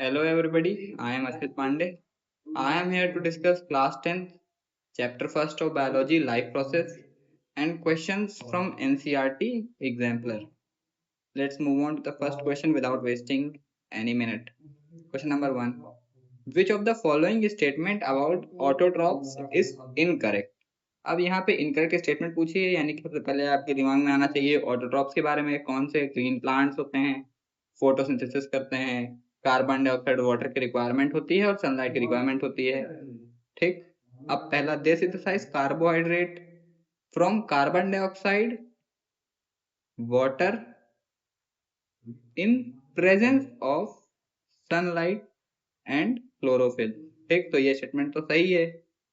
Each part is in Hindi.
Hello everybody, I am Ashit Pandey. I am here to discuss class 10th, chapter 1st of biology life process and questions from NCERT exemplar. Let's move on to the first question without wasting any minute. Question number 1. Which of the following statement about autotrophs is incorrect? अब यहाँ पे इनकरेक्ट स्टेटमेंट पूछी है, यानी कि सबसे पहले आपके दिमाग में आना चाहिए ऑटोट्रॉप्स के बारे में, कौन से ग्रीन प्लांट्स होते हैं, फोटोसिंथेसिस करते हैं, कार्बन डाइऑक्साइड वाटर की रिक्वायरमेंट होती है और सनलाइट की रिक्वायरमेंट होती है। ठीक, अब पहला they synthesize carbohydrate from carbon dioxide water in presence of sunlight and chlorophyll. ठीक, तो ये स्टेटमेंट तो सही है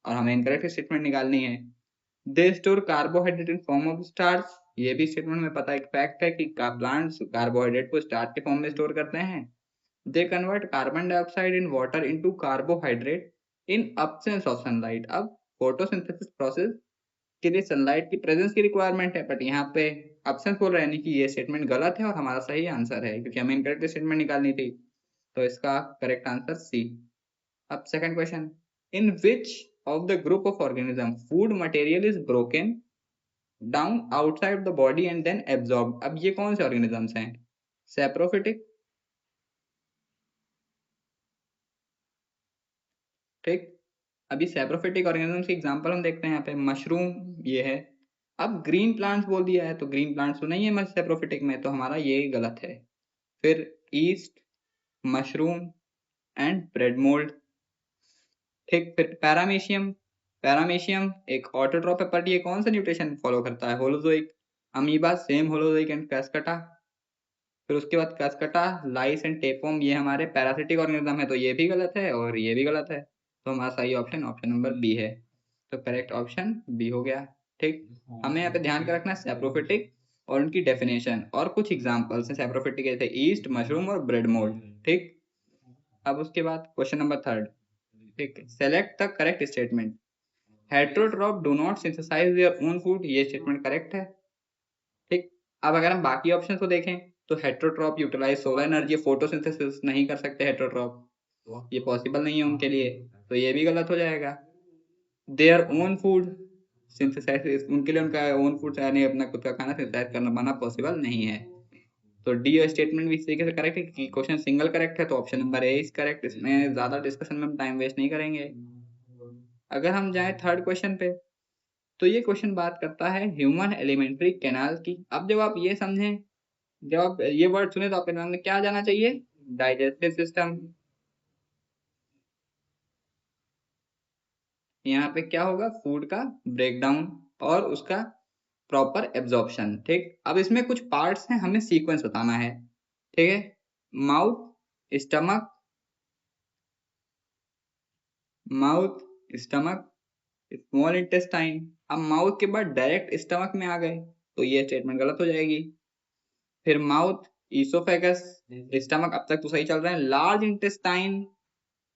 और हमें इनकरेक्ट स्टेटमेंट निकालनी है। They store carbohydrate in form of starch, ये भी स्टेटमेंट में पता एक फैक्ट है कि प्लांट्स कार्बोहाइड्रेट को स्टार्च के फॉर्म में स्टोर करते हैं। They convert carbon dioxide in water into carbohydrate in absence of sunlight. अब फोटोसिंथेसिस प्रोसेस के लिए सनलाइट की प्रेजेंस की रिक्वायरमेंट है, बट यहाँ पे अब्सेंस बोल रहा है, यानी कि ये स्टेटमेंट गलत है और हमारा सही आंसर है, क्योंकि हमें इनकरेक्ट स्टेटमेंट निकालनी थी। तो इसका करेक्ट आंसर सी। अब second question, in which of the group of organism food material is broken down outside the body and then absorbed? अब ये कौन से organisms हैं? Saprophytic, ठीक। अभी सैप्रोफिटिक ऑर्गेनिज्म के एग्जांपल हम देखते हैं यहाँ पे, मशरूम ये है। अब ग्रीन प्लांट्स बोल दिया है तो ग्रीन प्लांट्स तो नहीं है सैप्रोफिटिक में, तो हमारा ये गलत है। फिर yeast, mushroom and bread mould, ठीक। फिर पैरामीशियम, पैरामीशियम एक ऑटोट्रॉप है, बट ये कौन सा न्यूट्रिशन फॉलो करता है? Holozoic. Amoeba same holozoic and cuscuta. फिर उसके बाद कैस्कटा, लाइस एंड टेपोम ये हमारे पैरासिटिक ऑर्गेनिज्म है, तो ये भी गलत है और ये भी गलत है। तो हमारा सही ऑप्शन ऑप्शन नंबर बी है। तो करेक्ट ऑप्शन बी हो गया। ठीक, हमें यहाँ पे ध्यान का रखना है सैप्रोफिटिक और उनकी डेफिनेशन और कुछ एग्जांपल्स हैं सैप्रोफिटिक के थे, ईस्ट, मशरूम और ब्रेड मोल्ड। ठीक, अब उसके बाद क्वेश्चन नंबर थर्ड, ठीक, select the correct statement. Heterotroph do not synthesize their own food, ये स्टेटमेंट करेक्ट है। ठीक, अब अगर हम बाकी ऑप्शन को देखें तो हेटेरोट्रॉप यूटिलाइज सोलर एनर्जी, फोटोसिंथेसिस नहीं कर सकते हेटेरोट्रॉप, ये पॉसिबल नहीं है उनके लिए, तो ये भी गलत हो जाएगा। देयर ओन फूड सिंथेसाइज, उनके लिए उनका ओन फूड यानी अपना खुद का खाना सिंथेसाइज करना पाना पॉसिबल नहीं है। तो डी स्टेटमेंट भी इस तरीके से करेक्ट है कि क्वेश्चन सिंगल करेक्ट है, तो option number A is correct. इसमें ज्यादा डिस्कशन में हम टाइम वेस्ट नहीं करेंगे। अगर हम जाएं थर्ड क्वेश्चन पे, तो ये क्वेश्चन बात करता है ह्यूमन एलिमेंट्री कैनाल की। अब जब आप ये समझें, जब आप ये वर्ड सुने तो आपके दिमाग में क्या जाना चाहिए? Digestive system. यहाँ पे क्या होगा? फूड का ब्रेकडाउन और उसका प्रॉपर एब्जॉर्प्शन। ठीक, अब इसमें कुछ पार्ट्स हैं, हमें सीक्वेंस बताना है। ठीक है, mouth, stomach, mouth, stomach, small intestine. अब माउथ के बाद डायरेक्ट स्टमक में आ गए तो ये स्टेटमेंट गलत हो जाएगी। फिर माउथ, ईसोफेगस, स्टमक अब तक तो सही चल रहा है, लार्ज इंटेस्टाइन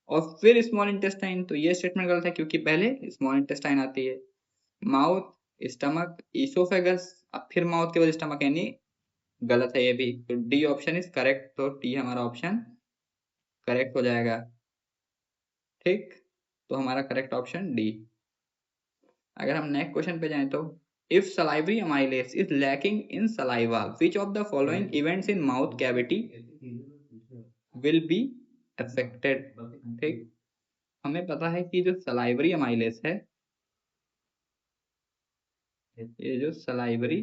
और फिर स्मॉल इंटेस्टाइन, तो ये स्टेटमेंट गलत है क्योंकि पहले स्मॉल इंटेस्टाइन आती है। माउथ, स्टमक, ईसोफेगस, अब फिर माउथ के बाद स्टमक, यानी गलत है ये भी। तो डी ऑप्शन इज करेक्ट, तो डी हमारा ऑप्शन करेक्ट हो जाएगा। ठीक, तो हमारा करेक्ट ऑप्शन डी। अगर हम नेक्स्ट क्वेश्चन पे जाएं तो, if salivary amylase is lacking in saliva, which of the following events in mouth cavity will be affected? ठीक, हमें पता है कि जो salivary amylase है, ये जो salivary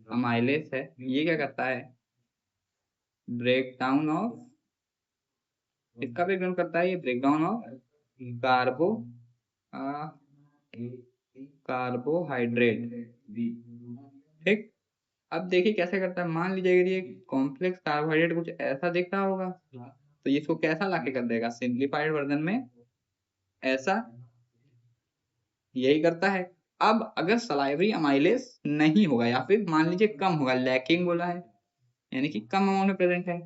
amylase है, ये क्या करता है? ब्रेक डाउन ऑफ, इसका ब्रेकडाउन करता है, ये ब्रेकडाउन ऑफ कार्बो कार्बोहाइड्रेट। ठीक, अब देखिए कैसे करता है। मान लीजिए अगर ये कॉम्प्लेक्स कार्बोहाइड्रेट कुछ ऐसा दिख रहा होगा, तो ये इसको कैसा लाके कर देगा? सिंप्लीफाइड वर्जन में ऐसा, यही करता है। अब अगर सलाइवरी अमाइलेज नहीं होगा या फिर मान लीजिए कम होगा, लैकिंग बोला है यानी कि कम अमाउंट में प्रेजेंट है,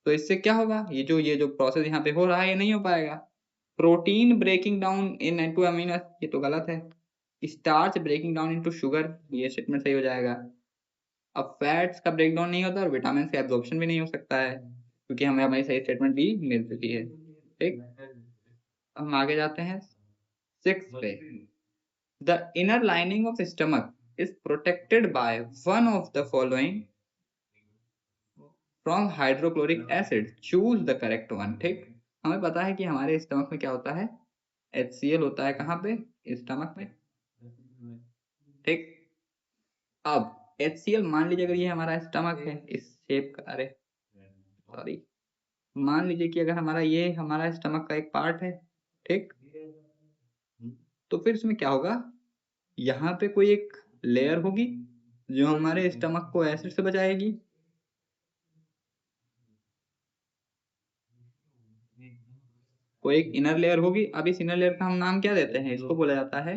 तो इससे क्या होगा? ये जो प्रोसेस यहाँ पे हो रहा है ये नहीं हो पाएगा। Protein breaking down in into amino, ये तो गलत है। Starch breaking down into sugar, ये स्टेटमेंट सही हो जाएगा। अब फैट्स का ब्रेकडाउन नहीं होता और विटामिन का एब्जॉर्प्शन भी नहीं हो सकता है। क्योंकि हमें हमारी सही स्टेटमेंट भी मिल चुकी है। ठीक, हम आगे जाते हैं 6 पे। The inner lining of stomach is protected by one of the following from hydrochloric acid, choose the correct one. ठीक, हमें पता है कि हमारे स्टमक में क्या होता है, HCl होता है। कहाँ पे, स्टमक में। ठीक, अब HCl मान लीजिए अगर ये हमारा स्टमक है इस शेप का, अरे सॉरी, मान लीजिए कि अगर हमारा ये हमारा स्टमक का एक पार्ट है। ठीक, तो फिर इसमें क्या होगा, यहाँ पे कोई एक लेयर होगी जो हमारे स्टमक को एसिड से बचाएगी। कोई एक इनर लेयर होगी। अब इस इनर लेयर का हम नाम क्या देते हैं, इसको बोला जाता है,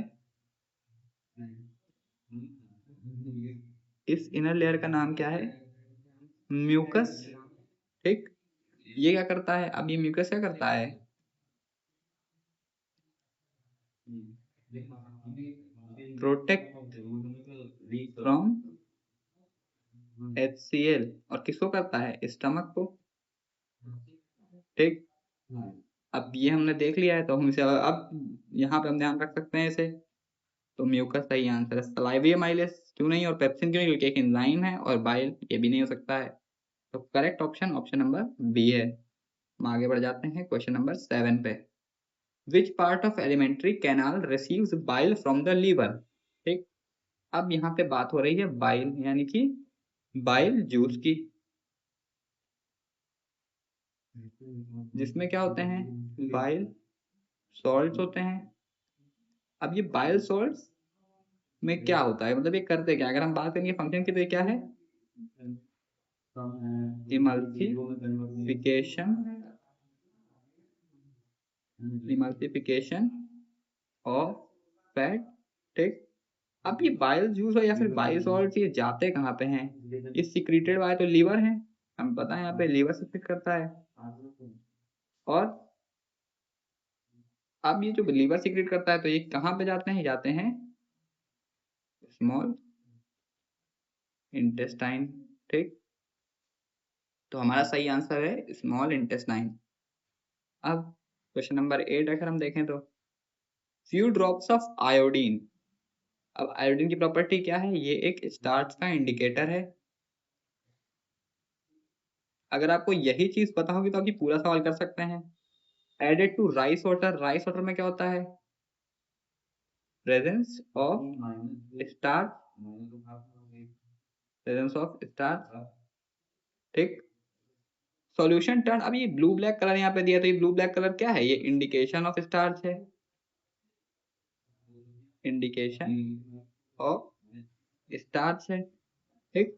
इस इनर लेयर का नाम क्या है, म्यूकस। ठीक, ये क्या करता है, अब ये म्यूकस क्या करता है, प्रोटेक्ट फ्रॉम HCl, और किसको करता है, स्टमक को। ठीक, अब ये हमने देख लिया है, तो हम इसे अब यहाँ पे हम ध्यान रख सकते हैं इसे। तो म्यूकस सही आंसर है। सलाइवी माइलेस क्यों नहीं और पेप्सिन क्यों नहीं, क्योंकि एक एंजाइम है, और बाइल ये भी नहीं हो सकता है। तो correct option option number B है। हम आगे बढ़ जाते हैं क्वेश्चन नंबर 7 पे। Which part of alimentary canal receives bile from the liver. ठीक, अब यहाँ पे बात हो रही है बाइल यानी कि बाइल जूस की, जिसमें क्या होते हैं, बाइल सॉल्ट्स होते हैं। अब ये बाइल सॉल्ट्स में क्या होता है, मतलब ये करते क्या है? अगर हम बात करेंगे फंक्शन की तो ये क्या है, इमल्सिफिकेशन, इमल्सिफिकेशन ऑफ फैट। ठीक, अब ये बाइल जूस हो या फिर बाइल सॉल्ट, ये जाते कहाँ पे हैं, ये सिक्रीटेड बाय तो लीवर है, हम पता है यहाँ पे लीवर सिक्रीट करता है। और अब ये जो लीवर सिक्रीट करता है तो ये कहाँ पे जाते हैं, जाते हैं स्मॉल इंटेस्टाइन। ठीक, तो हमारा सही आंसर है स्मॉल इंटेस्टाइन। अब क्वेश्चन नंबर 8 अगर हम देखें तो फ्यू ड्रॉप्स ऑफ आयोडीन। अब आयोडीन की प्रॉपर्टी क्या है, ये एक स्टार्च का इंडिकेटर है। अगर आपको यही चीज पता होगी तो आप ये पूरा सवाल कर सकते हैं। Added to rice water, rice water में क्या होता है, presence of starch, presence of starch. ठीक, सॉल्यूशन टर्न, अब ये ब्लू ब्लैक कलर यहाँ पे दिया, तो ये ब्लू ब्लैक कलर क्या है, ये इंडिकेशन ऑफ स्टार्च है, इंडिकेशन ऑफ स्टार्च है। ठीक,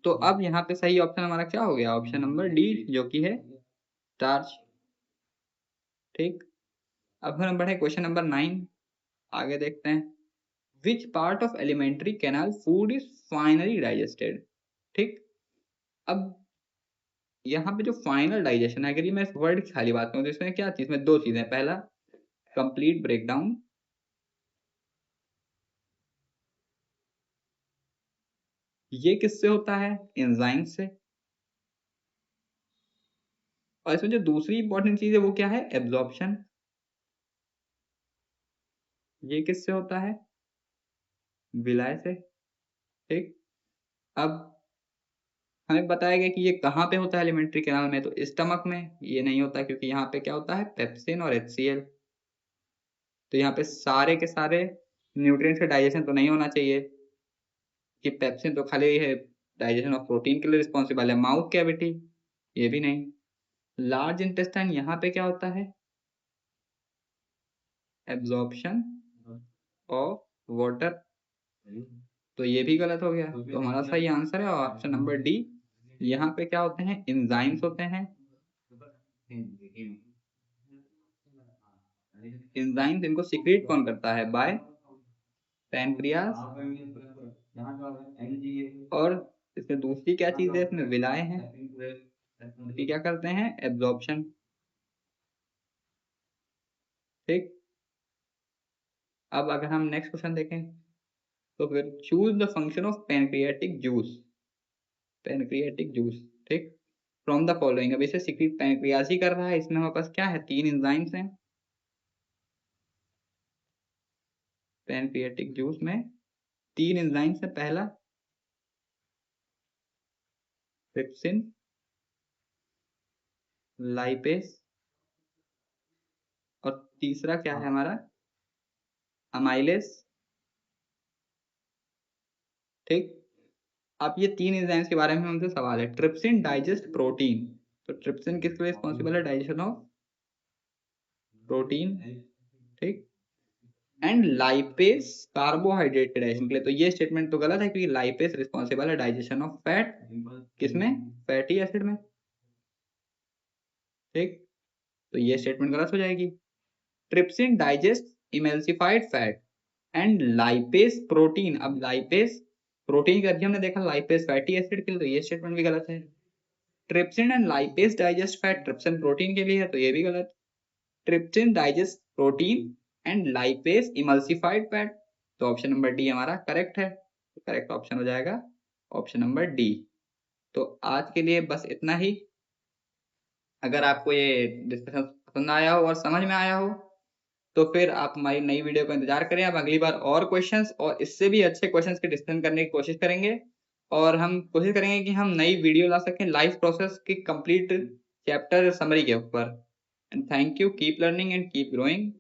तो अब यहाँ पे सही ऑप्शन हमारा क्या हो गया, ऑप्शन नंबर डी, जो कि है स्टार्च। ठीक, अब हम बढ़े क्वेश्चन नंबर 9, आगे देखते हैं। विच part of alimentary canal food is finally digested. ठीक, अब यहाँ पे जो फाइनल डाइजेशन है, अगर ये मैं इस वर्ड की खाली बात करूँ तो इसमें क्या चीज में दो चीजें, पहला कंप्लीट ब्रेकडाउन, ये किससे होता है, एंजाइम से। और इसमें जो दूसरी इंपॉर्टेंट चीज है वो क्या है, एब्जॉर्प्शन, ये किससे होता है, विलाय से। ठीक, अब हमें बताया गया कि ये कहाँ पे होता है एलिमेंट्री कैनाल में, तो स्टमक में ये नहीं होता, क्योंकि यहाँ पे क्या होता है, पेप्सिन और HCl। तो यहाँ पे सारे के सारे न्यूट्रिएंट्स का डाइजेशन तो नहीं होना चाहिए, कि पेप्सिन तो खाली है डाइजेशन ऑफ प्रोटीन के लिए रिस्पॉन्सिबल है, माउथ कैविटी ये भी नहीं। लार्ज इंटेस्टाइन यहाँ पे क्या होता है, एब्जॉर्प्शन ऑफ वाटर, तो ये भी गलत हो गया। तो हमारा सही आंसर है ऑप्शन नंबर डी। यहाँ पे क्या होते हैं, एंजाइम्स होते हैं। एंजाइम्स इनको सीक्रेट कौन करता है, बाय पैनक्रियास। और इसमें दूसरी क्या चीज है, इसमें विलाय है, ये क्या करते हैं, एब्जॉर्प्शन। ठीक, अब अगर हम नेक्स्ट क्वेश्चन देखें तो फिर choose the function of pancreatic juice, pancreatic juice. ठीक, फ्रॉम द फॉलोइंग। अब इसे सिक्रीट पैंक्रियाज ही कर रहा है। इसमें हमारे पास क्या है, 3 एंजाइम्स हैं पैनक्रियाटिक जूस में, 3 एंजाइम्स है। पहला ट्रिप्सिन, लाइपेस, और तीसरा क्या है हमारा, अमाइलेस। ठीक, अब ये 3 एंजाइम्स के बारे में हमसे सवाल है। ट्रिप्सिन डाइजेस्ट प्रोटीन, तो ट्रिप्सिन किसके लिए रिस्पॉन्सिबल है, डाइजेशन ऑफ प्रोटीन। ठीक, एंड लाइपेस कार्बोहाइड्रेट के डाइजेशन के लिए। तो ये स्टेटमेंट तो गलत है क्योंकि लाइपेस रिस्पॉन्सिबल है डाइजेशन ऑफ फैट, किसमें, फैटी एसिड में। ठीक, तो ये स्टेटमेंट गलत हो जाएगी। Trypsin digest emulsified fat and lipase protein. अब लाइपेस प्रोटीन का हमने देखा, लाइपेस फैटी एसिड के लिए, तो ये स्टेटमेंट भी गलत है। Trypsin and lipase digest fat, trypsin protein के लिए है, तो ये भी गलत। Trypsin digest protein and lipase emulsified fat, तो ऑप्शन नंबर डी हमारा करेक्ट है। तो करेक्ट ऑप्शन हो जाएगा ऑप्शन नंबर डी। तो आज के लिए बस इतना ही। अगर आपको ये डिस्कशन पसंद आया हो और समझ में आया हो तो फिर आप हमारी नई वीडियो का इंतजार करें। अब अगली बार और क्वेश्चंस और इससे भी अच्छे क्वेश्चंस के डिस्कशन करने की कोशिश करेंगे, और हम कोशिश करेंगे कि हम नई वीडियो ला सकें लाइफ प्रोसेस की कंप्लीट चैप्टर समरी के ऊपर। And thank you, keep learning and keep growing.